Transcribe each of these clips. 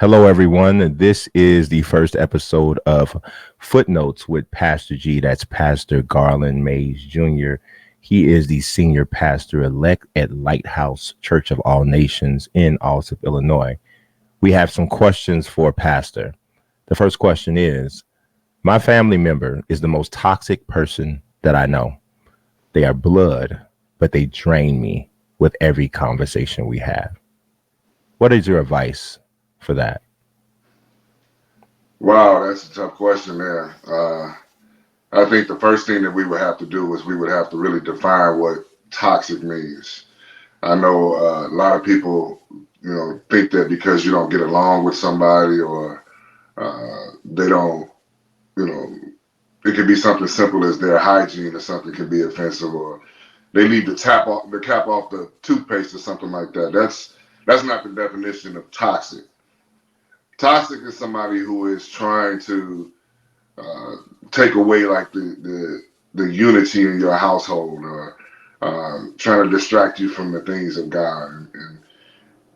Hello, everyone. This is the first episode of Footnotes with Pastor G. That's Pastor Garland Mays Jr. He is the senior pastor elect at Lighthouse Church of All Nations in Allsup, Illinois. We have some questions for Pastor. The first question is, my family member is the most toxic person that I know. They are blood, but they drain me with every conversation we have. What is your advice for that? Wow, that's a tough question there. I think the first thing that we would have to do is we would have to really define what toxic means. I know a lot of people, think that because you don't get along with somebody or they don't, you know, it could be something simple as their hygiene or something can be offensive or they leave the cap off the toothpaste or something like that. That's not the definition of toxic. Toxic is somebody who is trying to uh, take away like the unity in your household or trying to distract you from the things of God. And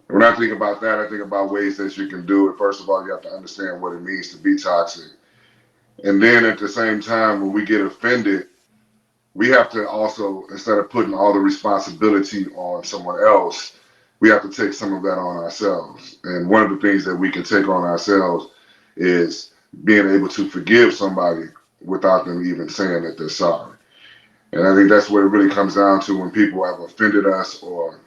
when I think about that, I think about ways that you can do it. First of all, you have to understand what it means to be toxic. And then at the same time, when we get offended, we have to also, instead of putting all the responsibility on someone else, we have to take some of that on ourselves. And one of the things that we can take on ourselves is being able to forgive somebody without them even saying that they're sorry. And I think that's what it really comes down to when people have offended us or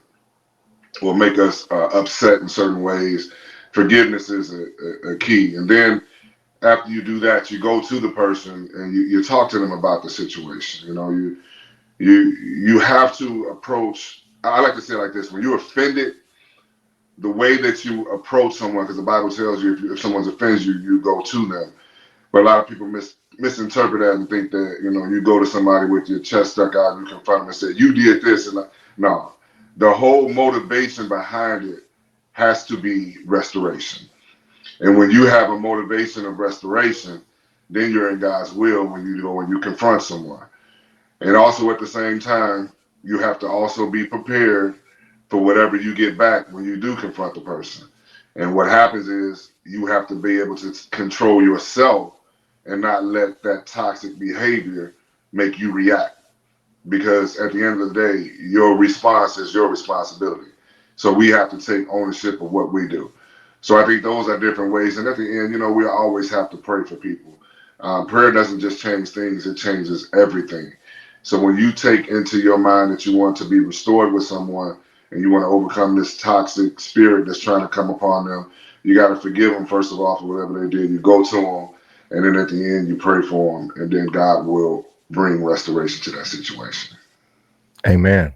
make us upset in certain ways. Forgiveness is a key. And then after you do that, you go to the person and you talk to them about the situation. You have to approach. I like to say it like this: when you're offended, the way that you approach someone, because the Bible tells you if someone's offends you, you go to them. But a lot of people misinterpret that and think that you go to somebody with your chest stuck out and you confront them and say you did this and no, the whole motivation behind it has to be restoration. And when you have a motivation of restoration, then you're in God's will when you confront someone. And also at the same time, you have to also be prepared for whatever you get back when you do confront the person. And what happens is you have to be able to control yourself and not let that toxic behavior make you react. Because at the end of the day, your response is your responsibility. So we have to take ownership of what we do. So I think those are different ways. And at the end, we always have to pray for people. Prayer doesn't just change things, it changes everything. So when you take into your mind that you want to be restored with someone and you want to overcome this toxic spirit that's trying to come upon them, you got to forgive them, first of all, for whatever they did. You go to them, and then at the end, you pray for them, and then God will bring restoration to that situation. Amen.